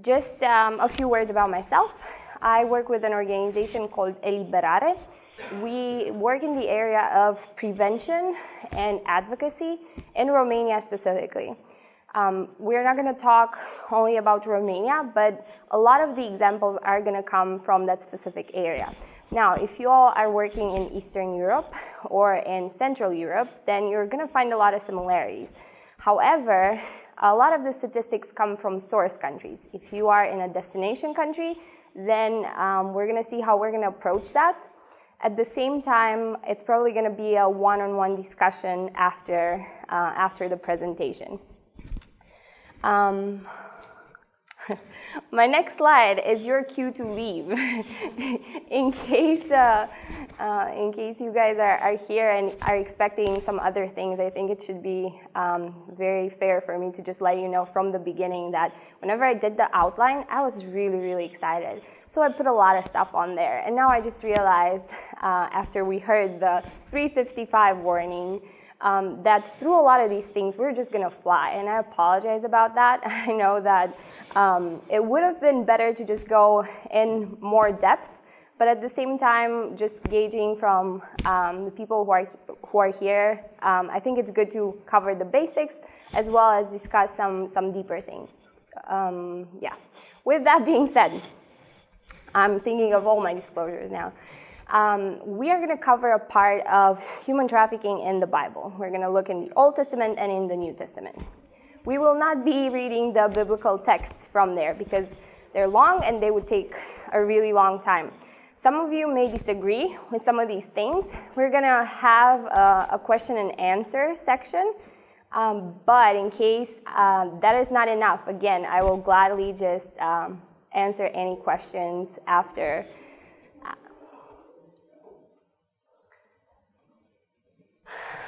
Just a few words about myself. I work with an organization called Eliberare. We work in the area of prevention and advocacy in Romania specifically. We're not going to talk only about Romania, but a lot of the examples are going to come from that specific area. Now, if you all are working in Eastern Europe or in Central Europe, then you're going to find a lot of similarities. However, a lot of the statistics come from source countries. If you are in a destination country, then we're going to see how we're going to approach that. At the same time, it's probably going to be a one-on-one discussion after the presentation. My next slide is your cue to leave. in case you guys are here and are expecting some other things, I think it should be very fair for me to just let you know from the beginning that whenever I did the outline, I was really, really excited. So I put a lot of stuff on there. And now I just realized, after we heard the 355 warning, that through a lot of these things, we're just going to fly. And I apologize about that. I know that it would have been better to just go in more depth. But at the same time, just gauging from the people who are here, I think it's good to cover the basics as well as discuss some deeper things. Yeah. With that being said, I'm thinking of all my disclosures now. We are going to cover a part of human trafficking in the Bible. We're going to look in the Old Testament and in the New Testament. We will not be reading the biblical texts from there because they're long and they would take a really long time. Some of you may disagree with some of these things. We're going to have a question and answer section. But in case that is not enough, again, I will gladly just answer any questions after.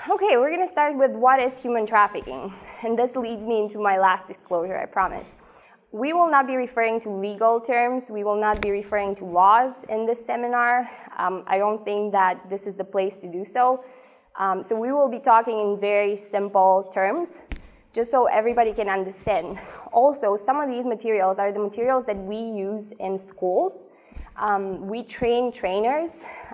Okay, we're going to start with what is human trafficking. And this leads me into my last disclosure, I promise. We will not be referring to legal terms. We will not be referring to laws in this seminar. I don't think that this is the place to do so. So we will be talking in very simple terms, just so everybody can understand. Also, some of these materials are the materials that we use in schools. We train trainers,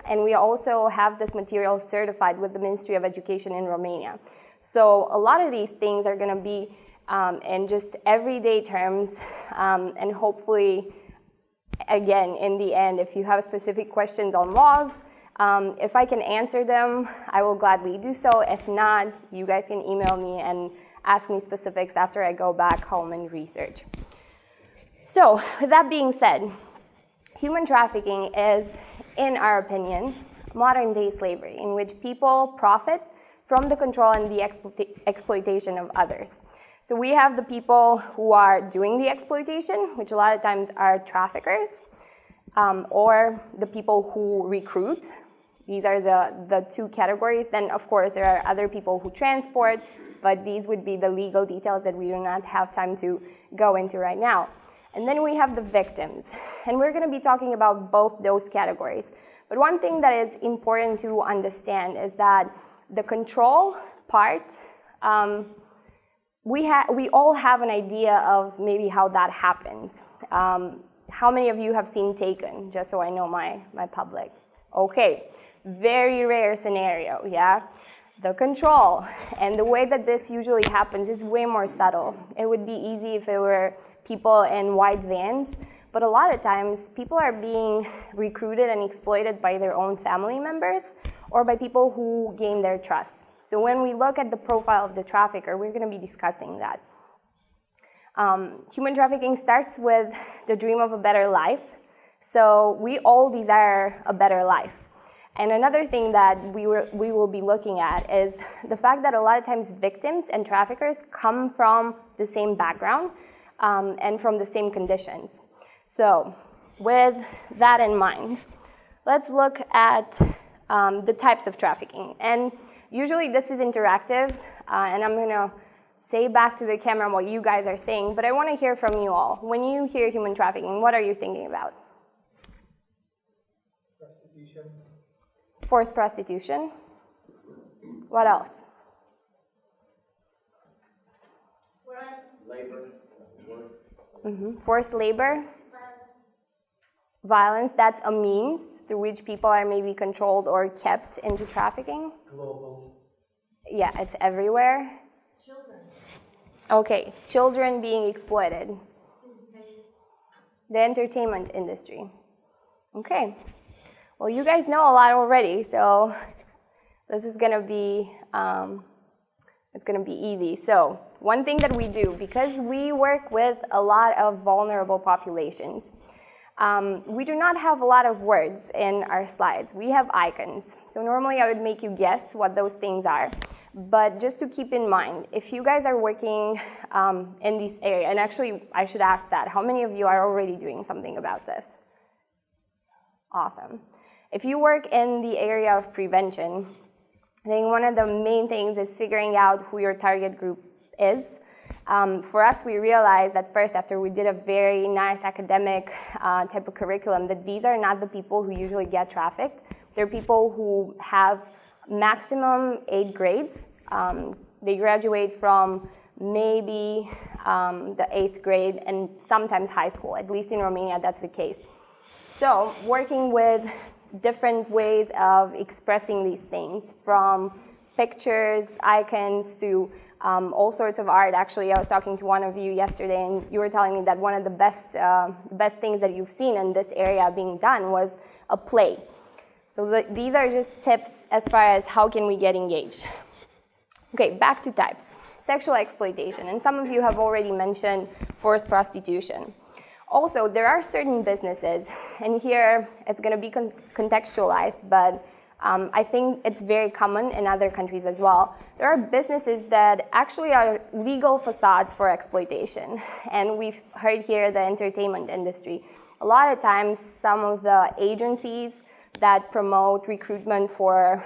and we also have this material certified with the Ministry of Education in Romania. So a lot of these things are going to be in just everyday terms, and hopefully, again, in the end, if you have specific questions on laws, if I can answer them, I will gladly do so. If not, you guys can email me and ask me specifics after I go back home and research. So, with that being said, human trafficking is, in our opinion, modern-day slavery in which people profit from the control and the exploitation of others. So we have the people who are doing the exploitation, which a lot of times are traffickers, or the people who recruit. These are the two categories. Then, of course, there are other people who transport, but these would be the legal details that we do not have time to go into right now. And then we have the victims. And we're going to be talking about both those categories. But one thing that is important to understand is that the control part, we all have an idea of maybe how that happens. How many of you have seen Taken, just so I know my public? Okay, very rare scenario, yeah? The control. And the way that this usually happens is way more subtle. It would be easy if it were people in white vans, but a lot of times people are being recruited and exploited by their own family members or by people who gain their trust. So when we look at the profile of the trafficker, we're going to be discussing that. Human trafficking starts with the dream of a better life. So we all desire a better life. And another thing that we will be looking at is the fact that a lot of times victims and traffickers come from the same background and from the same conditions. So with that in mind, let's look at the types of trafficking. And usually this is interactive, and I'm going to say back to the camera what you guys are saying, but I want to hear from you all. When you hear human trafficking, what are you thinking about? Prostitution. Forced prostitution. What else? Labor. Forced labor. Violence, that's a means through which people are maybe controlled or kept into trafficking. Global. Yeah, it's everywhere. Children. Okay, children being exploited. The entertainment industry. Okay, well, you guys know a lot already, so this is gonna be, it's gonna be easy. So one thing that we do, because we work with a lot of vulnerable populations, we do not have a lot of words in our slides. We have icons. So normally I would make you guess what those things are. But just to keep in mind, if you guys are working in this area, and actually I should ask that, how many of you are already doing something about this? Awesome. If you work in the area of prevention, I think one of the main things is figuring out who your target group is. For us, we realized that first, after we did a very nice academic type of curriculum, that these are not the people who usually get trafficked. They're people who have maximum 8 grades. They graduate from maybe the 8th grade and sometimes high school. At least in Romania, that's the case. So working with different ways of expressing these things, from pictures, icons, to all sorts of art. Actually, I was talking to one of you yesterday, and you were telling me that one of the best things that you've seen in this area being done was a play. So these are just tips as far as how can we get engaged. Okay, back to types. Sexual exploitation, and some of you have already mentioned forced prostitution. Also, there are certain businesses, and here it's going to be contextualized, but I think it's very common in other countries as well. There are businesses that actually are legal facades for exploitation. And we've heard here the entertainment industry. A lot of times, some of the agencies that promote recruitment for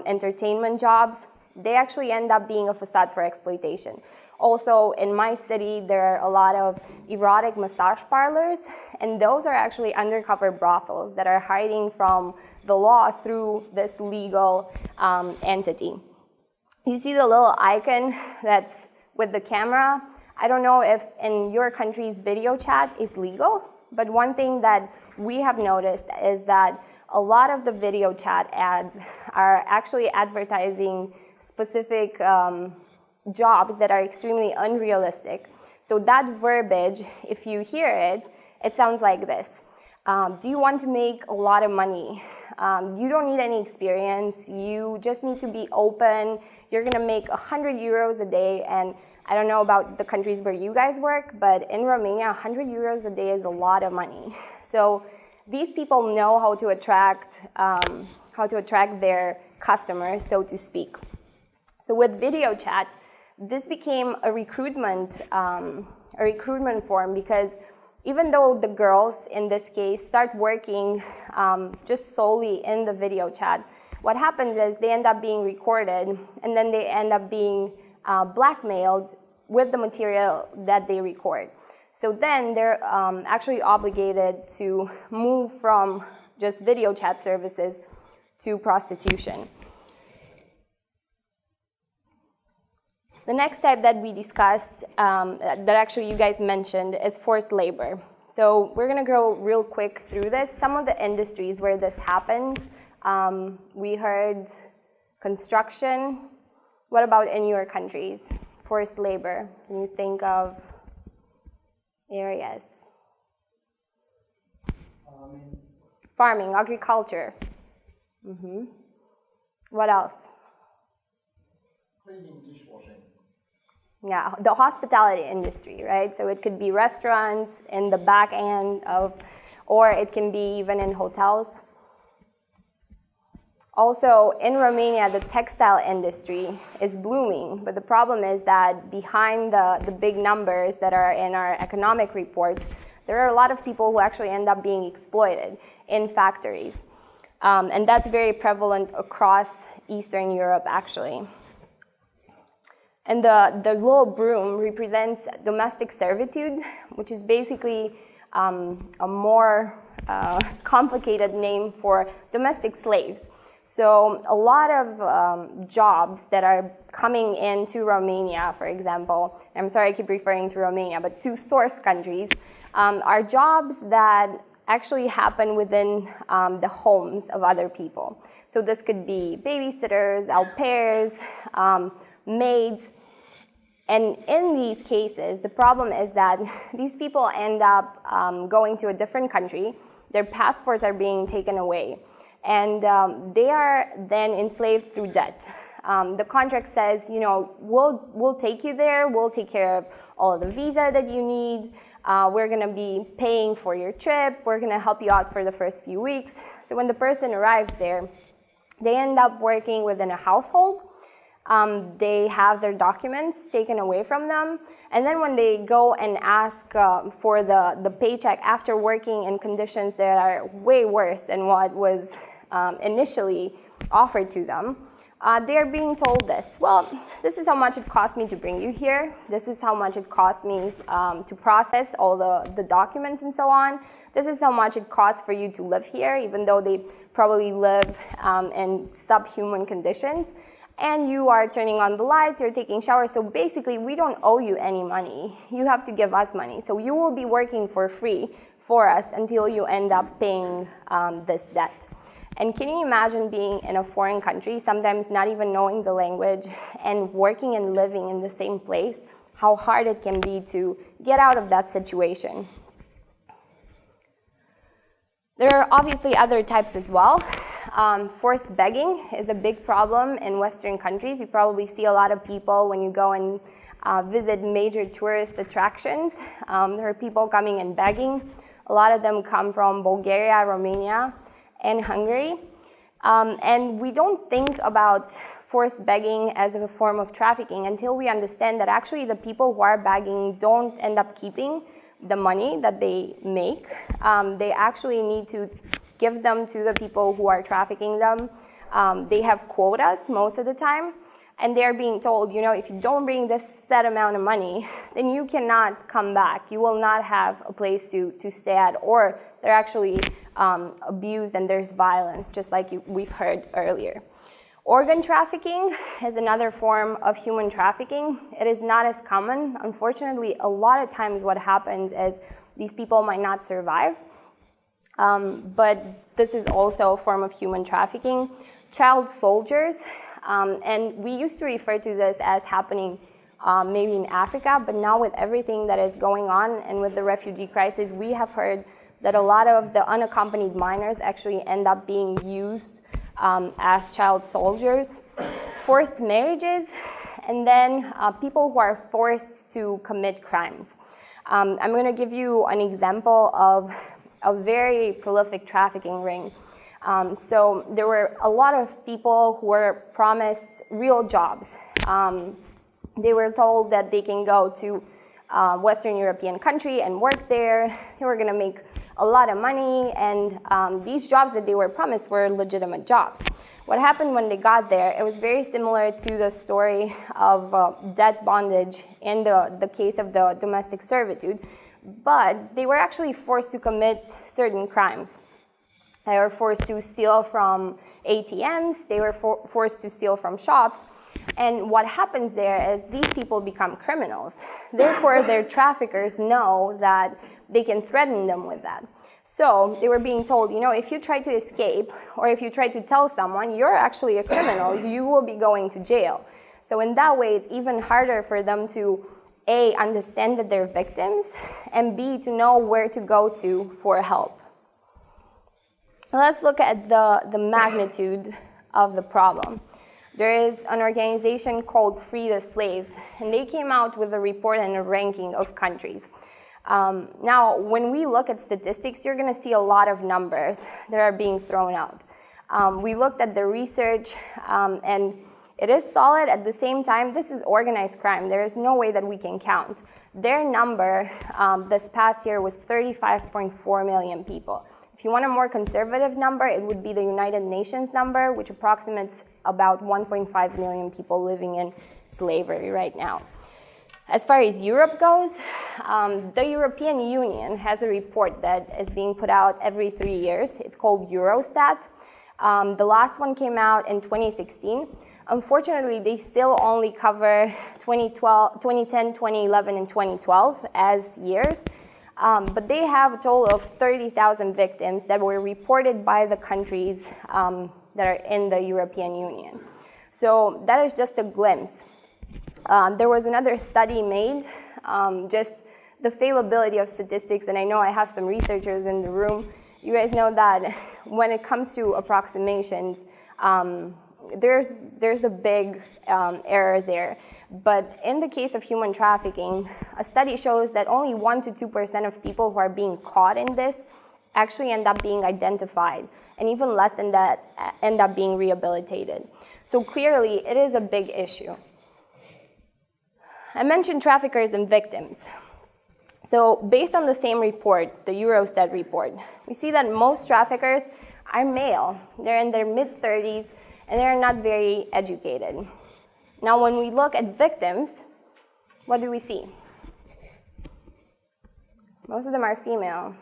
entertainment jobs, they actually end up being a facade for exploitation. Also, in my city, there are a lot of erotic massage parlors, and those are actually undercover brothels that are hiding from the law through this legal entity. You see the little icon that's with the camera? I don't know if in your country's video chat is legal, but one thing that we have noticed is that a lot of the video chat ads are actually advertising specific jobs that are extremely unrealistic. So that verbiage, if you hear it, it sounds like this. Do you want to make a lot of money? You don't need any experience. You just need to be open. You're going to make 100 euros a day. And I don't know about the countries where you guys work, but in Romania, 100 euros a day is a lot of money. So these people know how to attract their customers, so to speak. So with video chat, this became a recruitment form, because even though the girls in this case start working just solely in the video chat, what happens is they end up being recorded, and then they end up being blackmailed with the material that they record. So then they're actually obligated to move from just video chat services to prostitution. The next type that we discussed, that actually you guys mentioned, is forced labor. So we're going to go real quick through this. Some of the industries where this happens, we heard construction. What about in your countries? Forced labor. Can you think of areas? Farming, agriculture. What else? Cleaning, dishwashing. Yeah, the hospitality industry, right? So it could be restaurants in the back end of, or it can be even in hotels. Also, in Romania, the textile industry is blooming, but the problem is that behind the big numbers that are in our economic reports, there are a lot of people who actually end up being exploited in factories. And that's very prevalent across Eastern Europe, actually. And the little broom represents domestic servitude, which is basically a more complicated name for domestic slaves. So a lot of jobs that are coming into Romania, for example, I'm sorry I keep referring to Romania, but to source countries, are jobs that actually happen within the homes of other people. So this could be babysitters, au pairs, maids. And in these cases, the problem is that these people end up going to a different country, their passports are being taken away, and they are then enslaved through debt. The contract says, you know, we'll take you there, we'll take care of all of the visa that you need, we're gonna be paying for your trip, we're gonna help you out for the first few weeks. So when the person arrives there, they end up working within a household. They have their documents taken away from them, and then when they go and ask for the paycheck after working in conditions that are way worse than what was initially offered to them, they're being told this: well, this is how much it cost me to bring you here, this is how much it cost me to process all the documents and so on, this is how much it costs for you to live here, even though they probably live in subhuman conditions. And you are turning on the lights, you're taking showers, so basically we don't owe you any money. You have to give us money. So you will be working for free for us until you end up paying this debt. And can you imagine being in a foreign country, sometimes not even knowing the language, and working and living in the same place, how hard it can be to get out of that situation? There are obviously other types as well. Forced begging is a big problem in Western countries. You probably see a lot of people when you go and visit major tourist attractions. There are people coming and begging. A lot of them come from Bulgaria, Romania, and Hungary. And we don't think about forced begging as a form of trafficking until we understand that actually the people who are begging don't end up keeping the money that they make. They actually need to give them to the people who are trafficking them. They have quotas most of the time, and they're being told, you know, if you don't bring this set amount of money, then you cannot come back. You will not have a place to stay at, or they're actually abused and there's violence, just like we've heard earlier. Organ trafficking is another form of human trafficking. It is not as common. Unfortunately, a lot of times what happens is these people might not survive. But this is also a form of human trafficking. Child soldiers, and we used to refer to this as happening maybe in Africa, but now with everything that is going on and with the refugee crisis, we have heard that a lot of the unaccompanied minors actually end up being used as child soldiers. Forced marriages, and then people who are forced to commit crimes. I'm going to give you an example of a very prolific trafficking ring. So there were a lot of people who were promised real jobs. They were told that they can go to a Western European country and work there. They were going to make a lot of money, and these jobs that they were promised were legitimate jobs. What happened when they got there, it was very similar to the story of debt bondage in the case of the domestic servitude, but they were actually forced to commit certain crimes. They were forced to steal from ATMs, they were forced to steal from shops, and what happens there is these people become criminals. Therefore, their traffickers know that they can threaten them with that. So they were being told, you know, if you try to escape or if you try to tell someone, you're actually a criminal, you will be going to jail. So in that way, it's even harder for them to A, understand that they're victims, and B, to know where to go to for help. Let's look at the magnitude of the problem. There is an organization called Free the Slaves, and they came out with a report and a ranking of countries. Now, when we look at statistics, you're going to see a lot of numbers that are being thrown out. We looked at the research, and it is solid. At the same time, this is organized crime. There is no way that we can count. Their number this past year was 35.4 million people. If you want a more conservative number, it would be the United Nations number, which approximates about 1.5 million people living in slavery right now. As far as Europe goes, the European Union has a report that is being put out every 3 years. It's called Eurostat. The last one came out in 2016. Unfortunately, they still only cover 2010, 2011, and 2012 as years. But they have a total of 30,000 victims that were reported by the countries that are in the European Union. So that is just a glimpse. There was another study made, just the failability of statistics, and I know I have some researchers in the room. You guys know that when it comes to approximations, there's a big error there. But in the case of human trafficking, a study shows that only 1 to 2% of people who are being caught in this actually end up being identified, and even less than that end up being rehabilitated. So clearly, it is a big issue. I mentioned traffickers and victims. So based on the same report, the Eurostat report, we see that most traffickers are male. They're in their mid-30s, and they're not very educated. Now, when we look at victims, what do we see? Most of them are female,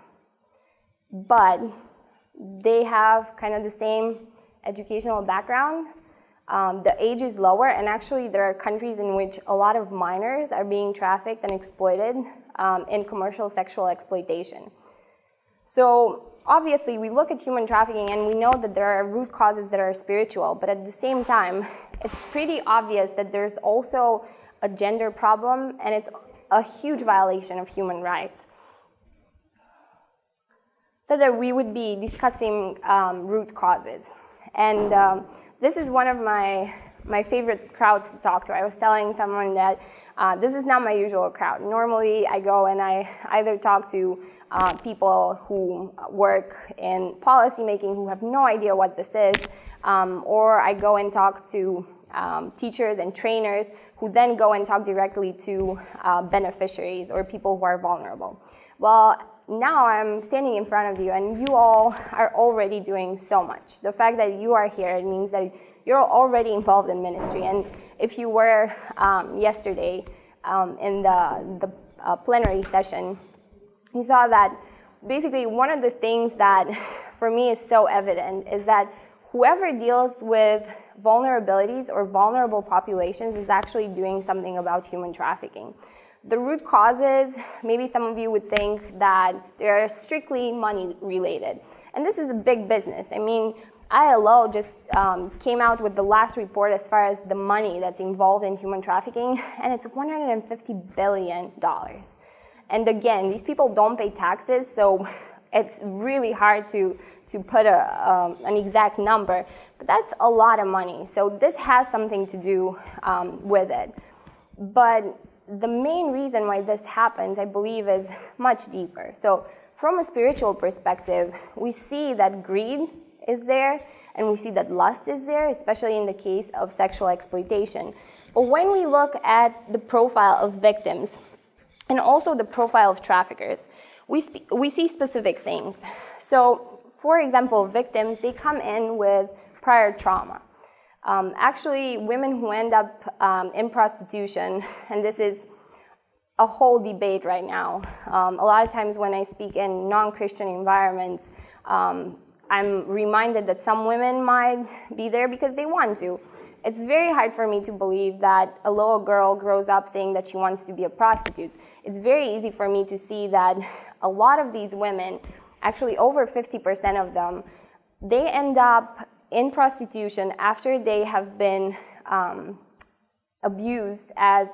but they have kind of the same educational background. The age is lower, and actually there are countries in which a lot of minors are being trafficked and exploited in commercial sexual exploitation. So obviously we look at human trafficking and we know that there are root causes that are spiritual, but at the same time, it's pretty obvious that there's also a gender problem, and it's a huge violation of human rights. So that we would be discussing root causes. And this is one of my favorite crowds to talk to. I was telling someone that this is not my usual crowd. Normally, I go and I either talk to people who work in policymaking who have no idea what this is, or I go and talk to teachers and trainers who then go and talk directly to beneficiaries or people who are vulnerable. Well, now I'm standing in front of you, and you all are already doing so much. The fact that you are here, it means that you're already involved in ministry. And if you were yesterday in the plenary session, you saw that basically one of the things that for me is so evident is that whoever deals with vulnerabilities or vulnerable populations is actually doing something about human trafficking. The root causes, maybe some of you would think that they're strictly money related. And this is a big business. I mean, ILO just came out with the last report as far as the money that's involved in human trafficking, and it's $150 billion. And again, these people don't pay taxes, so it's really hard to put an exact number, but that's a lot of money. So this has something to do with it. But the main reason why this happens, I believe, is much deeper. So from a spiritual perspective, we see that greed is there, and we see that lust is there, especially in the case of sexual exploitation. But when we look at the profile of victims, and also the profile of traffickers, we see specific things. So, for example, victims, they come in with prior trauma. Actually, women who end up in prostitution, and this is a whole debate right now. A lot of times when I speak in non-Christian environments, I'm reminded that some women might be there because they want to. It's very hard for me to believe that a little girl grows up saying that she wants to be a prostitute. It's very easy for me to see that a lot of these women, actually over 50% of them, they end up in prostitution after they have been abused as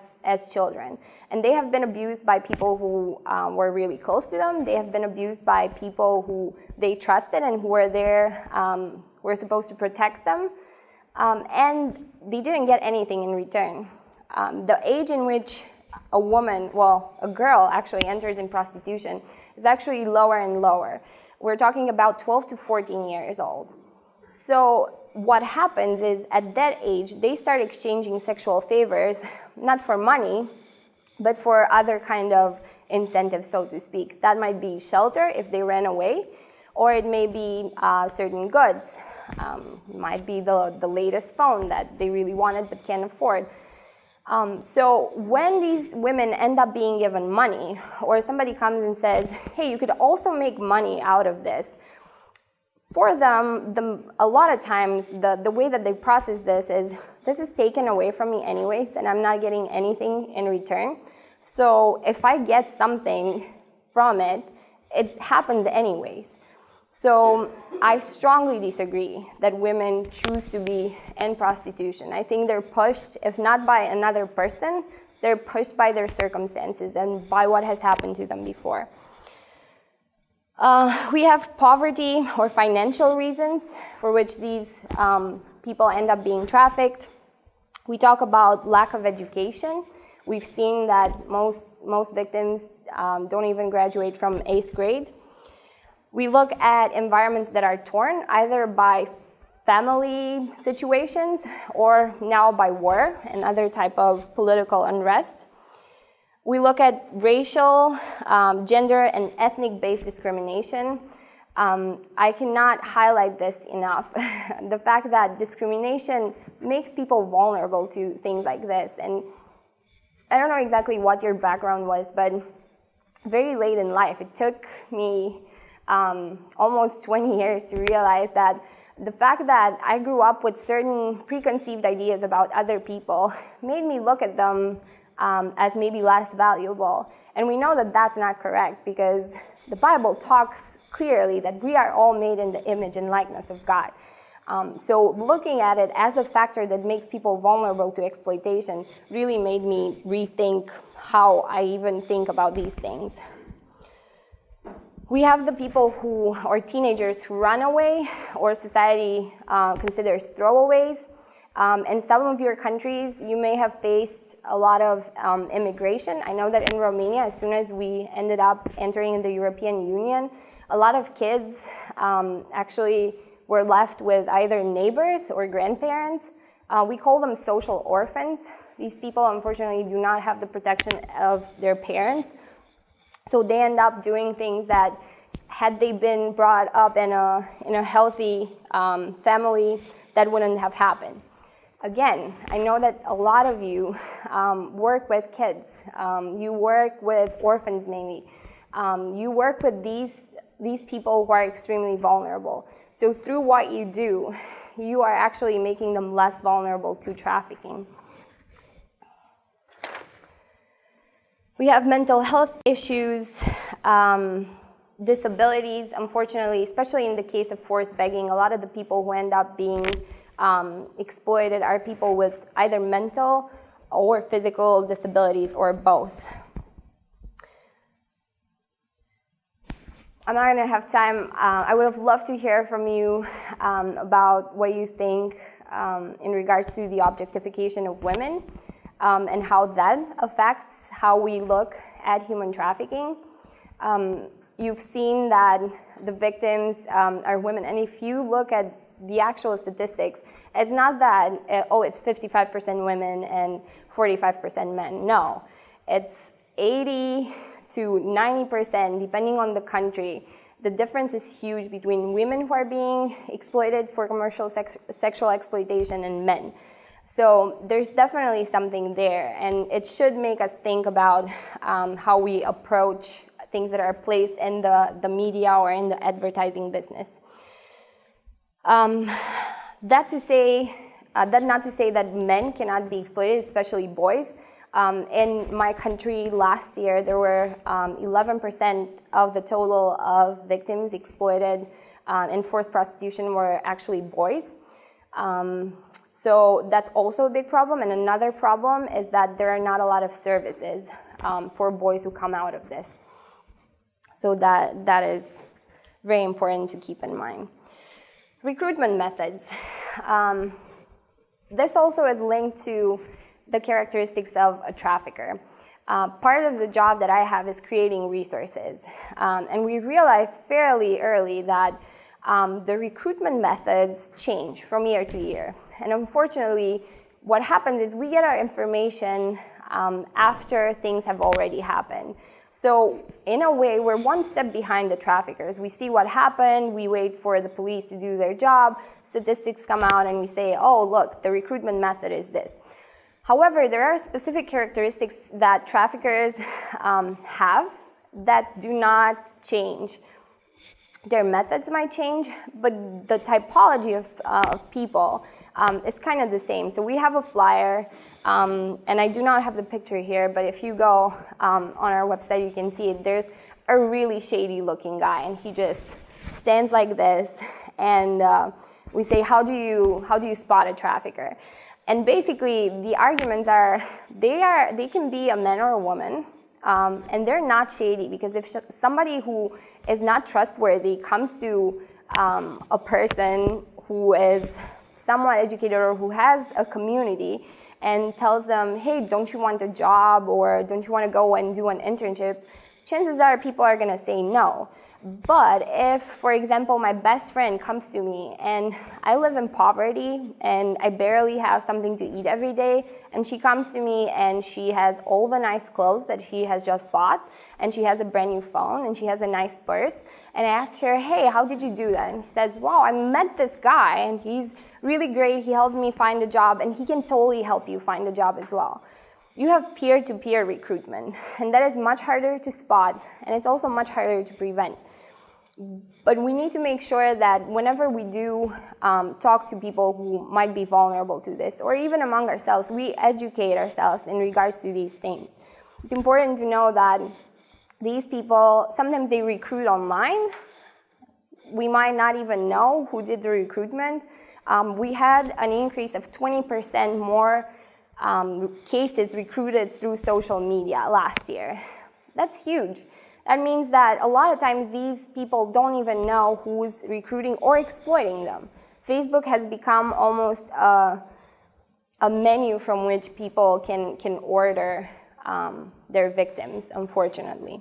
children. And they have been abused by people who were really close to them. They have been abused by people who they trusted and who were there, were supposed to protect them. And they didn't get anything in return. The age in which a girl actually enters in prostitution is actually lower and lower. We're talking about 12 to 14 years old. So what happens is at that age, they start exchanging sexual favors, not for money, but for other kind of incentives, so to speak. That might be shelter if they ran away, or it may be certain goods. Might be the latest phone that they really wanted but can't afford. So when these women end up being given money, or somebody comes and says, hey, you could also make money out of this, For them, a lot of times, the way that they process this is taken away from me anyways, and I'm not getting anything in return. So if I get something from it, it happens anyways. So I strongly disagree that women choose to be in prostitution. I think they're pushed, if not by another person, they're pushed by their circumstances and by what has happened to them before. We have poverty or financial reasons for which these people end up being trafficked. We talk about lack of education. We've seen that most victims don't even graduate from 8th grade. We look at environments that are torn either by family situations or now by war and other type of political unrest. We look at racial, gender, and ethnic-based discrimination. I cannot highlight this enough. The fact that discrimination makes people vulnerable to things like this. And I don't know exactly what your background was, but very late in life, it took me almost 20 years to realize that the fact that I grew up with certain preconceived ideas about other people made me look at them as maybe less valuable. And we know that that's not correct because the Bible talks clearly that we are all made in the image and likeness of God. So looking at it as a factor that makes people vulnerable to exploitation really made me rethink how I even think about these things. We have the people or teenagers who run away or society considers throwaways. In some of your countries, you may have faced a lot of immigration. I know that in Romania, as soon as we ended up entering the European Union, a lot of kids actually were left with either neighbors or grandparents. We call them social orphans. These people, unfortunately, do not have the protection of their parents. So they end up doing things that, had they been brought up in a healthy family, that wouldn't have happened. Again, I know that a lot of you work with kids. You work with orphans, maybe. You work with these people who are extremely vulnerable. So through what you do, you are actually making them less vulnerable to trafficking. We have mental health issues, disabilities. Unfortunately, especially in the case of forced begging, a lot of the people who end up being exploited are people with either mental or physical disabilities or both. I'm not going to have time. I would have loved to hear from you about what you think in regards to the objectification of women and how that affects how we look at human trafficking. You've seen that the victims are women, and if you look at the actual statistics, it's not that, it's 55% women and 45% men. No, it's 80 to 90%, depending on the country. The difference is huge between women who are being exploited for commercial sexual exploitation and men. So there's definitely something there, and it should make us think about how we approach things that are placed in the media or in the advertising business. That not to say that men cannot be exploited, especially boys. In my country last year, there were 11% of the total of victims exploited in forced prostitution were actually boys. So that's also a big problem. And another problem is that there are not a lot of services for boys who come out of this. So that is very important to keep in mind. Recruitment methods. This also is linked to the characteristics of a trafficker. Part of the job that I have is creating resources. And we realized fairly early that the recruitment methods change from year to year. And unfortunately, what happens is we get our information after things have already happened. So in a way, we're one step behind the traffickers. We see what happened, we wait for the police to do their job, statistics come out, and we say, oh, look, the recruitment method is this. However, there are specific characteristics that traffickers have that do not change. Their methods might change, but the typology of people is kind of the same. So we have a flyer, and I do not have the picture here, but if you go on our website, you can see it. There's a really shady looking guy, and he just stands like this, and we say, how do you spot a trafficker? And basically, the arguments are they can be a man or a woman, and they're not shady, because if somebody who is not trustworthy comes to a person who is somewhat educated or who has a community and tells them, hey, don't you want a job, or don't you want to go and do an internship, chances are people are going to say no. But if, for example, my best friend comes to me and I live in poverty and I barely have something to eat every day, and she comes to me and she has all the nice clothes that she has just bought, and she has a brand new phone, and she has a nice purse, and I asked her, hey, how did you do that? And she says, wow, I met this guy and he's really great, he helped me find a job, and he can totally help you find a job as well. You have peer-to-peer recruitment, and that is much harder to spot, and it's also much harder to prevent. But we need to make sure that whenever we do talk to people who might be vulnerable to this, or even among ourselves, we educate ourselves in regards to these things. It's important to know that these people, sometimes they recruit online. We might not even know who did the recruitment. We had an increase of 20% more cases recruited through social media last year. That's huge. That means that a lot of times these people don't even know who's recruiting or exploiting them. Facebook has become almost a menu from which people can order their victims, unfortunately.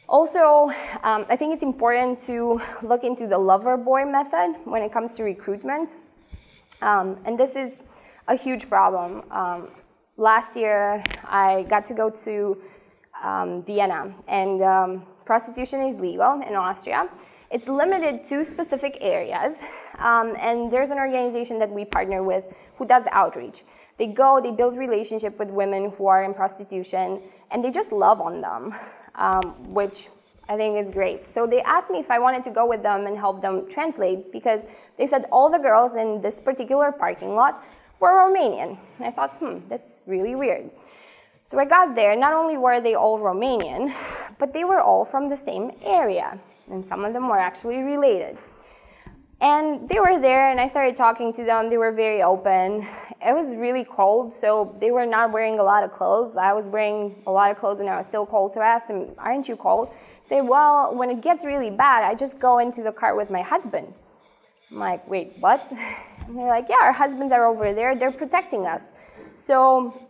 Also, I think it's important to look into the lover boy method when it comes to recruitment. And this is a huge problem. Last year, I got to go to Vienna, and prostitution is legal in Austria. It's limited to specific areas, and there's an organization that we partner with who does outreach. They go, they build relationship with women who are in prostitution, and they just love on them, which I think is great. So they asked me if I wanted to go with them and help them translate, because they said all the girls in this particular parking lot were Romanian. And I thought, that's really weird. So I got there, not only were they all Romanian, but they were all from the same area, and some of them were actually related. And they were there, and I started talking to them. They were very open. It was really cold, so they were not wearing a lot of clothes. I was wearing a lot of clothes, and I was still cold, so I asked them, aren't you cold? They said, well, when it gets really bad, I just go into the car with my husband. I'm like, wait, what? And they're like, yeah, our husbands are over there. They're protecting us. So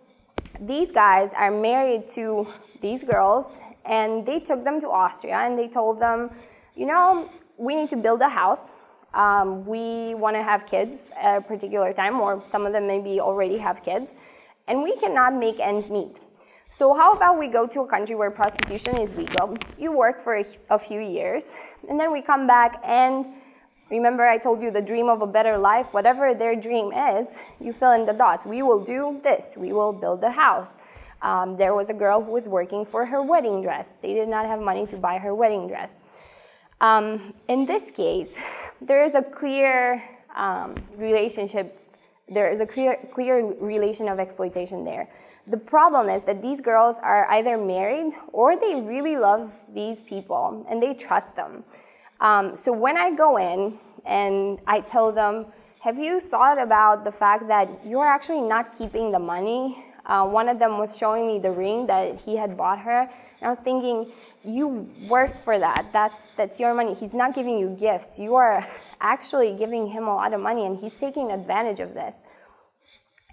these guys are married to these girls, and they took them to Austria, and they told them, you know, we need to build a house. We want to have kids at a particular time, or some of them maybe already have kids, and we cannot make ends meet. So how about we go to a country where prostitution is legal, you work for a few years, and then we come back, and remember I told you the dream of a better life, whatever their dream is, you fill in the dots. We will do this, we will build a house. There was a girl who was working for her wedding dress. They did not have money to buy her wedding dress. In this case, there is a clear relationship. There is a clear relation of exploitation there. The problem is that these girls are either married or they really love these people and they trust them. So when I go in and I tell them, have you thought about the fact that you're actually not keeping the money? One of them was showing me the ring that he had bought her, and I was thinking, you worked for that. That's your money. He's not giving you gifts. You are actually giving him a lot of money, and he's taking advantage of this.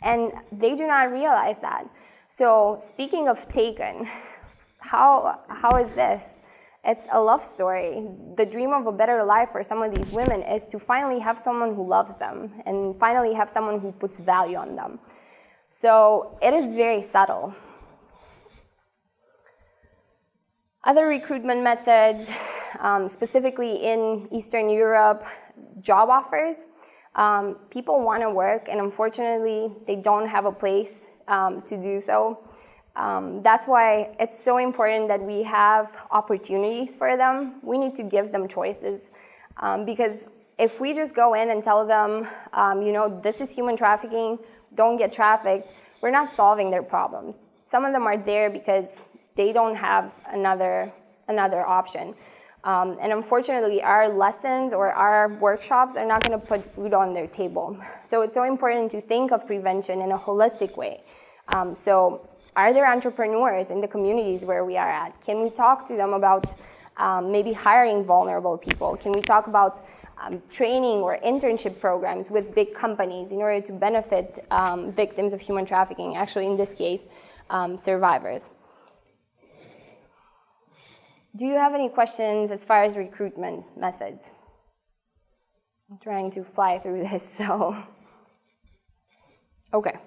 And they do not realize that. So speaking of taken, how is this? It's a love story. The dream of a better life for some of these women is to finally have someone who loves them and finally have someone who puts value on them. So it is very subtle. Other recruitment methods, specifically in Eastern Europe, job offers. People want to work, and unfortunately, they don't have a place to do so. That's why it's so important that we have opportunities for them. We need to give them choices, because if we just go in and tell them, this is human trafficking, don't get trafficked, we're not solving their problems. Some of them are there because they don't have another option. And unfortunately, our lessons or our workshops are not going to put food on their table. So it's so important to think of prevention in a holistic way. So are there entrepreneurs in the communities where we are at? Can we talk to them about maybe hiring vulnerable people? Can we talk about training or internship programs with big companies in order to benefit victims of human trafficking, actually in this case, survivors? Do you have any questions as far as recruitment methods? I'm trying to fly through this, so. Okay,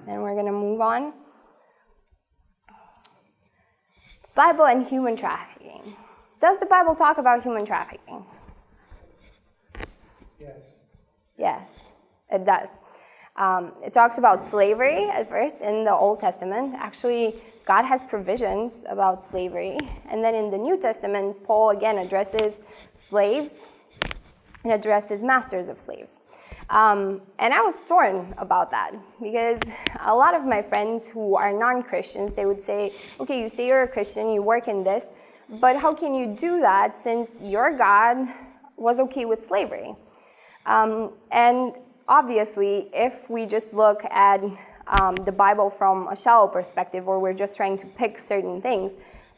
and we're gonna move on. Bible and human trafficking. Does the Bible talk about human trafficking? Yes. Yes, it does. It talks about slavery at first in the Old Testament. Actually, God has provisions about slavery. And then in the New Testament, Paul again addresses slaves and addresses masters of slaves. And I was torn about that because a lot of my friends who are non-Christians, they would say, okay, you say you're a Christian, you work in this, but how can you do that since your God was okay with slavery? And obviously, if we just look at the Bible from a shallow perspective, or we're just trying to pick certain things,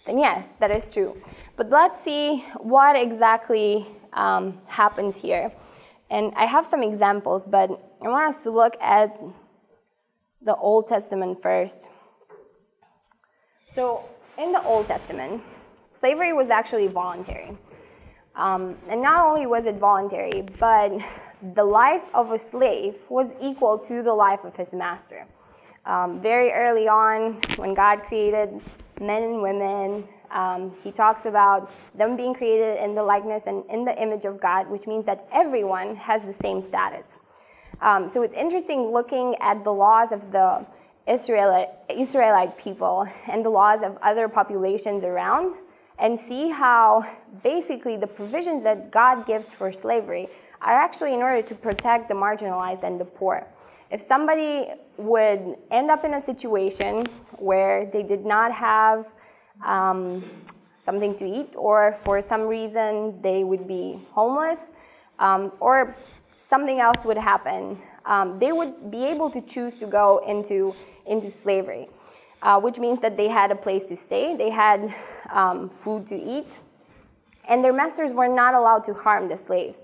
then yes, that is true. But let's see what exactly happens here. And I have some examples, but I want us to look at the Old Testament first. So in the Old Testament, slavery was actually voluntary. And not only was it voluntary, but the life of a slave was equal to the life of his master. Very early on, when God created men and women, he talks about them being created in the likeness and in the image of God, which means that everyone has the same status. So it's interesting looking at the laws of the Israelite people and the laws of other populations around, and see how basically the provisions that God gives for slavery are actually in order to protect the marginalized and the poor. If somebody would end up in a situation where they did not have something to eat, or for some reason they would be homeless, or something else would happen, they would be able to choose to go into slavery, which means that they had a place to stay, they had food to eat, and their masters were not allowed to harm the slaves.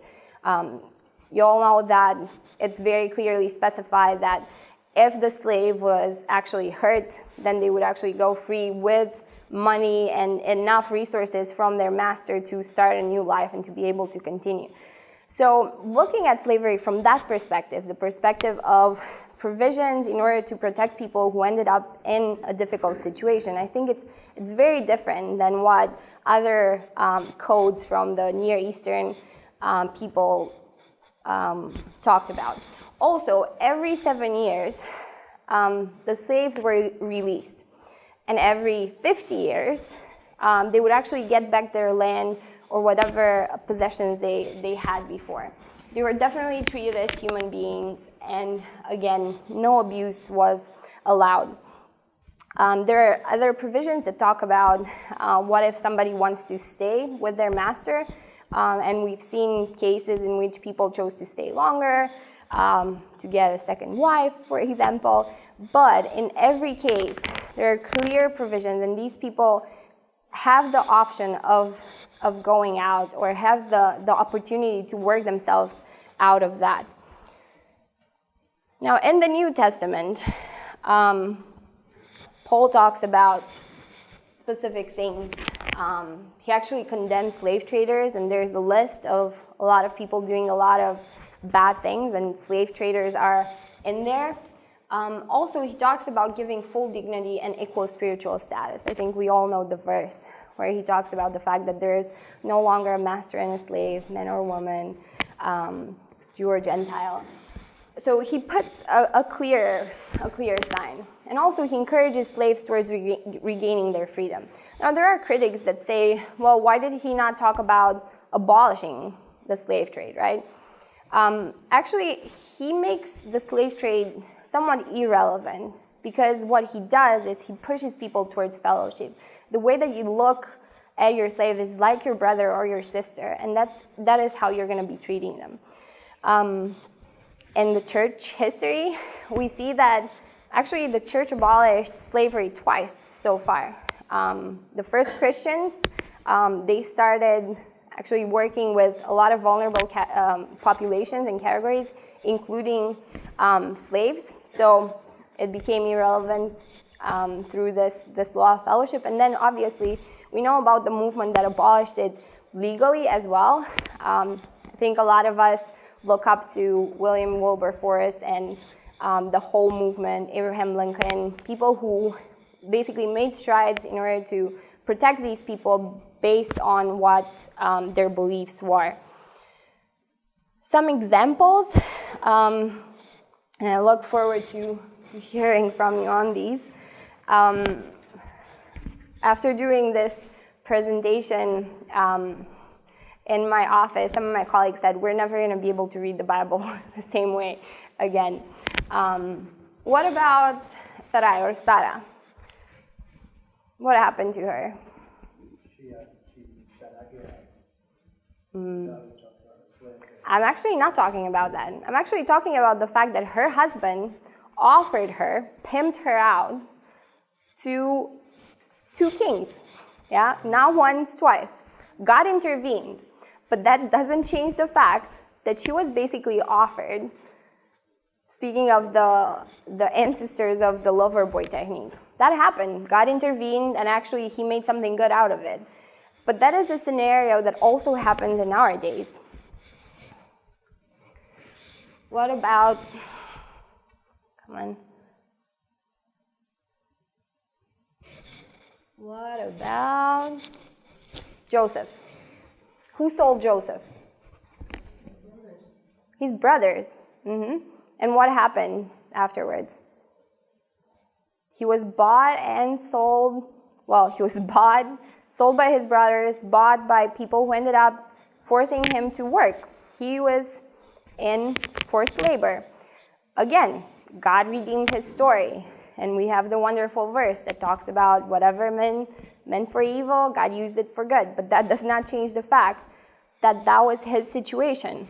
You all know that it's very clearly specified that if the slave was actually hurt, then they would actually go free with money and enough resources from their master to start a new life and to be able to continue. So looking at slavery from that perspective, the perspective of provisions in order to protect people who ended up in a difficult situation, I think it's very different than what other codes from the Near Eastern people talked about. Also, every 7 years, the slaves were released. And every 50 years, they would actually get back their land or whatever possessions they had before. They were definitely treated as human beings, and again, no abuse was allowed. There are other provisions that talk about what if somebody wants to stay with their master, and we've seen cases in which people chose to stay longer, to get a second wife, for example. But in every case, there are clear provisions, and these people have the option of going out or have the opportunity to work themselves out of that. Now, in the New Testament, Paul talks about specific things. He actually condemns slave traders, and there's a list of a lot of people doing a lot of bad things, and slave traders are in there. Also, he talks about giving full dignity and equal spiritual status. I think we all know the verse where he talks about the fact that there is no longer a master and a slave, man or woman, Jew or Gentile. So he puts a clear sign. And also he encourages slaves towards regaining their freedom. Now there are critics that say, well, why did he not talk about abolishing the slave trade, right? Actually, he makes the slave trade somewhat irrelevant because what he does is he pushes people towards fellowship. The way that you look at your slave is like your brother or your sister, and that is how you're going to be treating them. In the church history, we see that actually the church abolished slavery twice so far. The first Christians, they started actually working with a lot of vulnerable populations and categories, including slaves. So it became irrelevant through this law of fellowship. And then obviously, we know about the movement that abolished it legally as well. I think a lot of us look up to William Wilberforce and the whole movement, Abraham Lincoln, people who basically made strides in order to protect these people based on what their beliefs were. Some examples, and I look forward to hearing from you on these. After doing this presentation in my office, some of my colleagues said, we're never going to be able to read the Bible the same way again. What about Sarai or Sarah? What happened to her? I'm actually not talking about that. I'm actually talking about the fact that her husband offered her, pimped her out to two kings. Yeah, not once, twice. God intervened, but that doesn't change the fact that she was basically offered. Speaking of the ancestors of the lover boy technique, that happened. God intervened, and actually he made something good out of it. But that is a scenario that also happens in our days. What about, come on. What about Joseph? Who sold Joseph? His brothers. And what happened afterwards? He was bought and sold. Well, he was bought, sold by his brothers, bought by people who ended up forcing him to work. He was in forced labor. Again, God redeemed his story. And we have the wonderful verse that talks about whatever meant for evil, God used it for good. But that does not change the fact that that was his situation.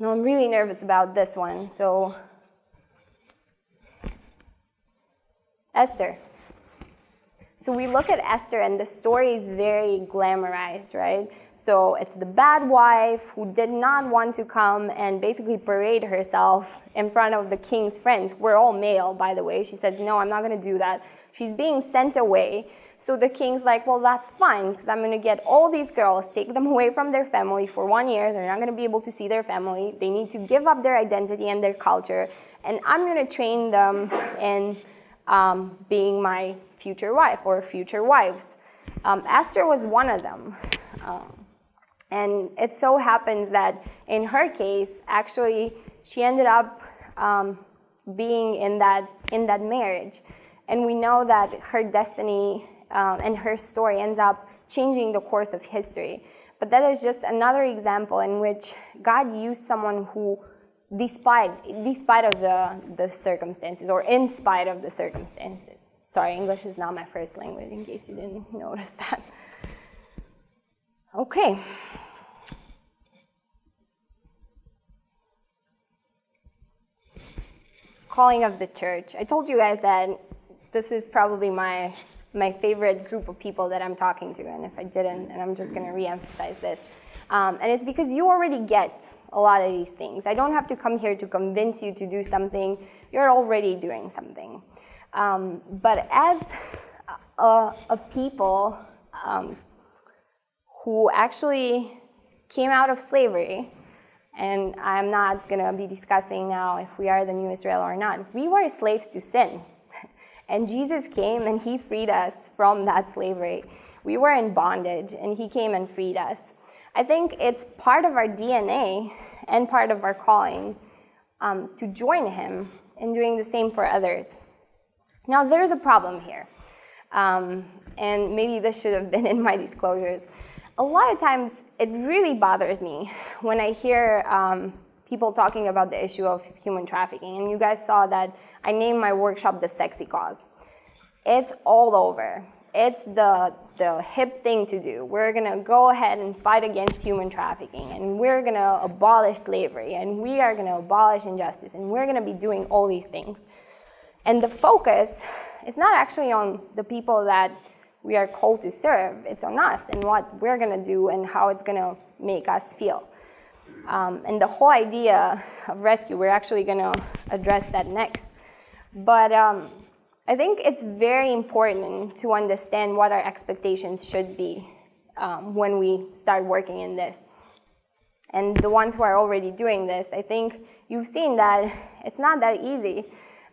Now, I'm really nervous about this one. So, Esther. So we look at Esther, and the story is very glamorized, right? So it's the bad wife who did not want to come and basically parade herself in front of the king's friends. We're all male, by the way. She says, no, I'm not going to do that. She's being sent away. So the king's like, well, that's fine, because I'm going to get all these girls, take them away from their family for 1 year. They're not going to be able to see their family. They need to give up their identity and their culture. And I'm going to train them in being my future wife or future wives. Esther was one of them. And it so happens that in her case, actually, she ended up being in that marriage. And we know that her destiny and her story ends up changing the course of history. But that is just another example in which God used someone who, despite of the circumstances, or in spite of the circumstances. Sorry, English is not my first language, in case you didn't notice that. Okay. Calling of the church. I told you guys that this is probably my favorite group of people that I'm talking to, and if I didn't, and I'm just going to re-emphasize this. And it's because you already get a lot of these things. I don't have to come here to convince you to do something. You're already doing something. But as a people who actually came out of slavery, and I'm not going to be discussing now if we are the new Israel or not, we were slaves to sin. And Jesus came and he freed us from that slavery. We were in bondage, and he came and freed us. I think it's part of our DNA and part of our calling to join him in doing the same for others. Now, there's a problem here, and maybe this should have been in my disclosures. A lot of times, it really bothers me when I hear people talking about the issue of human trafficking, and you guys saw that I named my workshop The Sexy Cause. It's all over. It's the hip thing to do. We're going to go ahead and fight against human trafficking, and we're going to abolish slavery, and we are going to abolish injustice, and we're going to be doing all these things. And the focus is not actually on the people that we are called to serve. It's on us and what we're going to do and how it's going to make us feel. And the whole idea of rescue, we're actually going to address that next. But I think it's very important to understand what our expectations should be when we start working in this. And the ones who are already doing this, I think you've seen that it's not that easy.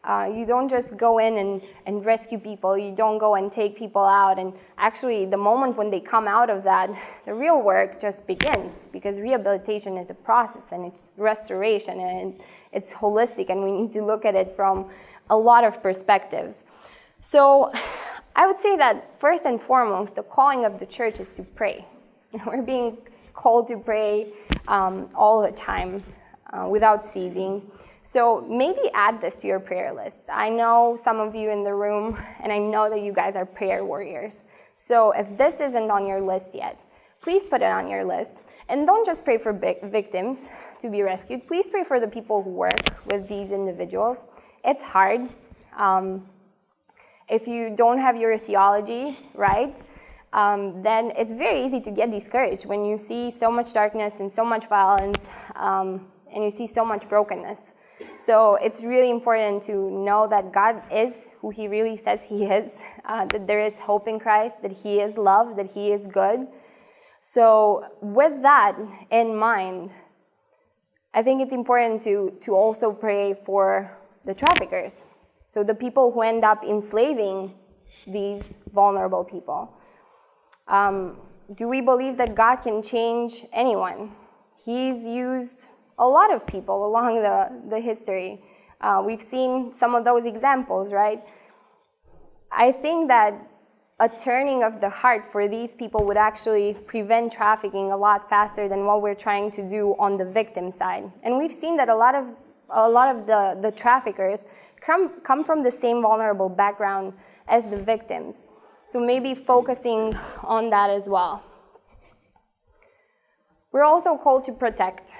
You don't just go in and rescue people. You don't go and take people out. And actually, the moment when they come out of that, the real work just begins, because rehabilitation is a process, and it's restoration, and it's holistic, and we need to look at it from a lot of perspectives. So I would say that first and foremost, the calling of the church is to pray. We're being called to pray all the time without ceasing. So maybe add this to your prayer list. I know some of you in the room, and I know that you guys are prayer warriors. So if this isn't on your list yet, please put it on your list. And don't just pray for victims to be rescued. Please pray for the people who work with these individuals. It's hard. If you don't have your theology right, then it's very easy to get discouraged when you see so much darkness and so much violence, and you see so much brokenness. So it's really important to know that God is who he really says he is, that there is hope in Christ, that he is love, that he is good. So with that in mind, I think it's important to also pray for the traffickers. So the people who end up enslaving these vulnerable people. Do we believe that God can change anyone? He's used a lot of people along the history. We've seen some of those examples, right? I think that a turning of the heart for these people would actually prevent trafficking a lot faster than what we're trying to do on the victim side. And we've seen that a lot of the traffickers come from the same vulnerable background as the victims. So maybe focusing on that as well. We're also called to protect.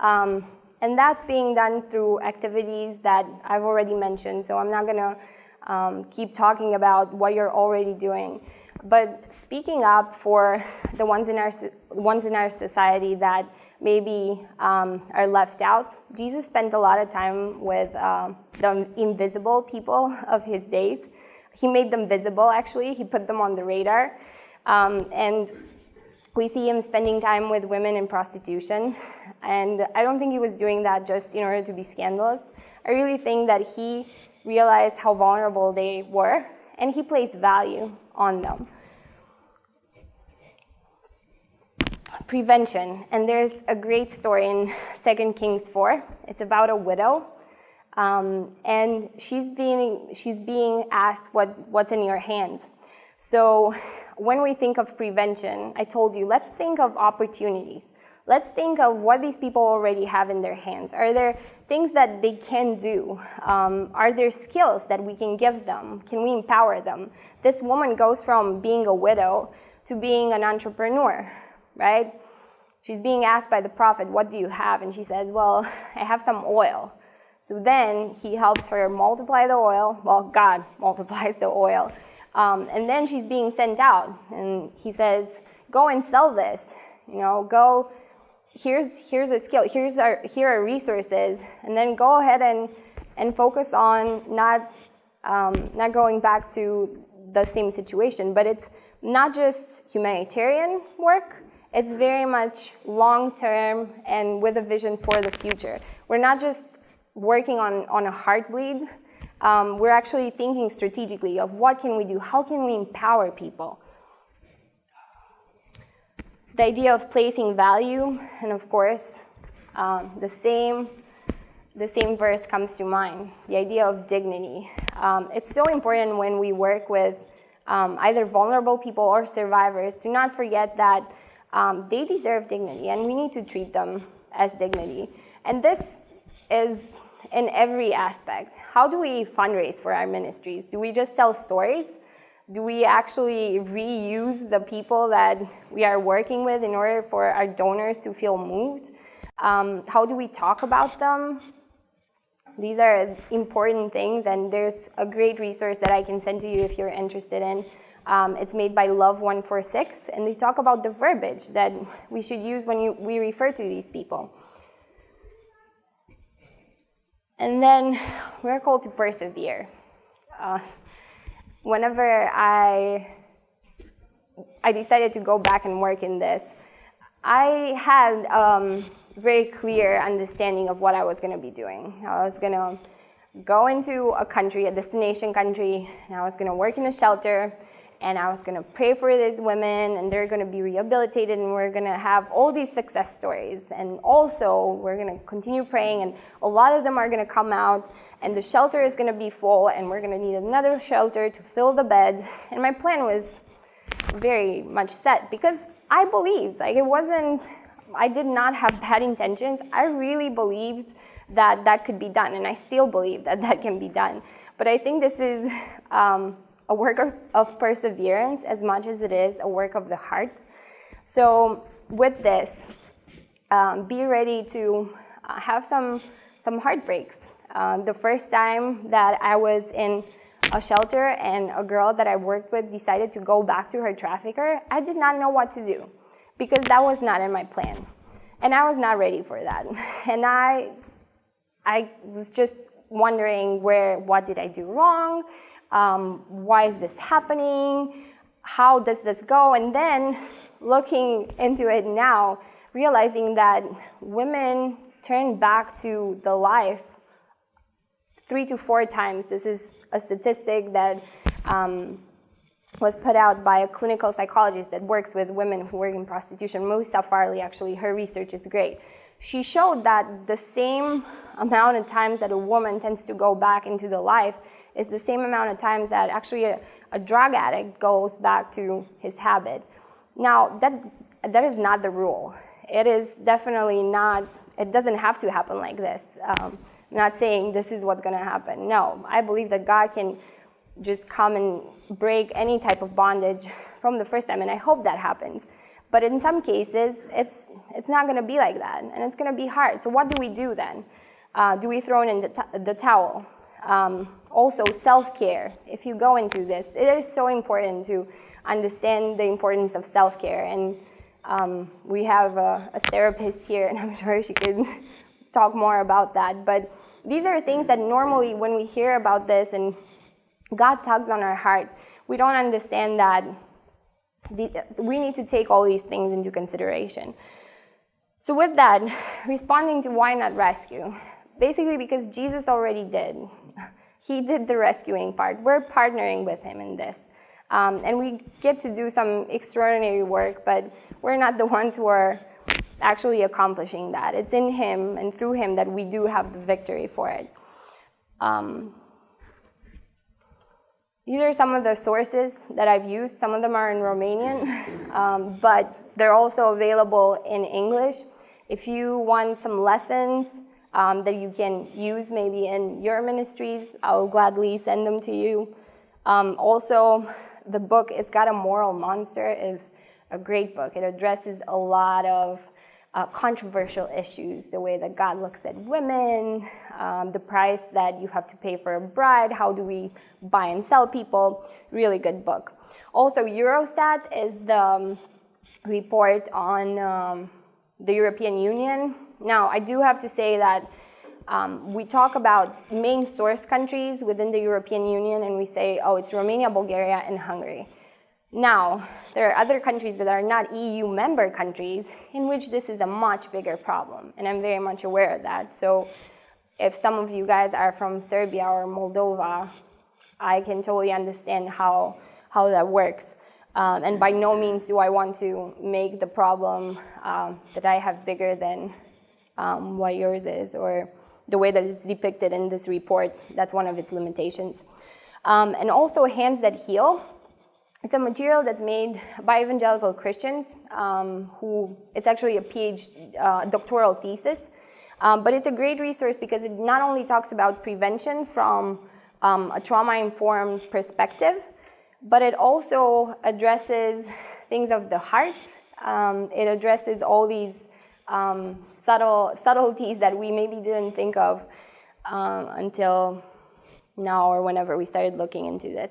And that's being done through activities that I've already mentioned, so I'm not going to keep talking about what you're already doing. But speaking up for the ones in our society that maybe are left out. Jesus spent a lot of time with the invisible people of his days. He made them visible, actually. He put them on the radar. And we see him spending time with women in prostitution. And I don't think he was doing that just in order to be scandalous. I really think that he realized how vulnerable they were, and he placed value on them. Prevention. And there's a great story in 2 Kings 4. It's about a widow. And she's being asked what's in your hands. So when we think of prevention, I told you, let's think of opportunities. Let's think of what these people already have in their hands. Are there things that they can do? Are there skills that we can give them? Can we empower them? This woman goes from being a widow to being an entrepreneur, right? She's being asked by the prophet, what do you have? And she says, well, I have some oil. So then he helps her multiply the oil. Well, God multiplies the oil. And then she's being sent out. And he says, go and sell this. Go, here's a skill. Here are resources. And then go ahead and focus on not going back to the same situation. But it's not just humanitarian work. It's very much long-term and with a vision for the future. We're not just working on a heartbleed. We're actually thinking strategically of what can we do? How can we empower people? the idea of placing value, and of course, the same verse comes to mind, the idea of dignity. It's so important when we work with either vulnerable people or survivors to not forget that they deserve dignity, and we need to treat them as dignity. And this is in every aspect. How do we fundraise for our ministries? Do we just tell stories? Do we actually reuse the people that we are working with in order for our donors to feel moved? How do we talk about them? These are important things, and there's a great resource that I can send to you if you're interested in. It's made by Love 146, and they talk about the verbiage that we should use when we refer to these people. And then we're called to persevere. Whenever I decided to go back and work in this, I had very clear understanding of what I was going to be doing. I was going to go into a country, a destination country, and I was going to work in a shelter, and I was going to pray for these women, and they're going to be rehabilitated, and we're going to have all these success stories. And also, we're going to continue praying, and a lot of them are going to come out, and the shelter is going to be full, and we're going to need another shelter to fill the beds. And my plan was very much set, because I believed, like it wasn't, I did not have bad intentions. I really believed that that could be done, and I still believe that that can be done. But I think this is a work of perseverance as much as it is a work of the heart. So with this, be ready to have some heartbreaks. The first time that I was in a shelter and a girl that I worked with decided to go back to her trafficker, I did not know what to do, because that was not in my plan. And I was not ready for that. And I was just wondering what did I do wrong? Why is this happening? How does this go? And then looking into it now, realizing that women turn back to the life 3 to 4 times. This is a statistic that was put out by a clinical psychologist that works with women who work in prostitution. Melissa Farley, actually, her research is great. She showed that the same amount of times that a woman tends to go back into the life is the same amount of times that actually a drug addict goes back to his habit. Now, that is not the rule. It is definitely not, it doesn't have to happen like this. I'm not saying this is what's going to happen. No, I believe that God can just come and break any type of bondage from the first time, and I hope that happens. But in some cases, it's not going to be like that, and it's going to be hard. So what do we do then? Do we throw in the towel? Also, self-care. If you go into this, it is so important to understand the importance of self-care. And we have a therapist here, and I'm sure she could talk more about that. But these are things that normally when we hear about this and God tugs on our heart, we don't understand that we need to take all these things into consideration. So with that, responding to why not rescue? Basically because Jesus already did. He did the rescuing part. We're partnering with him in this. And we get to do some extraordinary work, but we're not the ones who are actually accomplishing that. It's in him and through him that we do have the victory for it. These are some of the sources that I've used. Some of them are in Romanian, but they're also available in English. If you want some lessons that you can use maybe in your ministries, I'll gladly send them to you. Also, the book, It's Got a Moral Monster, is a great book. It addresses a lot of controversial issues, the way that God looks at women, the price that you have to pay for a bride, how do we buy and sell people. Really good book. Also, Eurostat is the report on the European Union. Now, I do have to say that we talk about main source countries within the European Union, and we say, oh, it's Romania, Bulgaria, and Hungary. Now, there are other countries that are not EU member countries in which this is a much bigger problem, and I'm very much aware of that. So if some of you guys are from Serbia or Moldova, I can totally understand how that works. And by no means do I want to make the problem that I have bigger than what yours is, or the way that it's depicted in this report. That's one of its limitations. And also Hands That Heal. It's a material that's made by evangelical Christians who, it's actually a PhD doctoral thesis, but it's a great resource because it not only talks about prevention from a trauma-informed perspective, but it also addresses things of the heart. It addresses all these subtleties that we maybe didn't think of until now or whenever we started looking into this.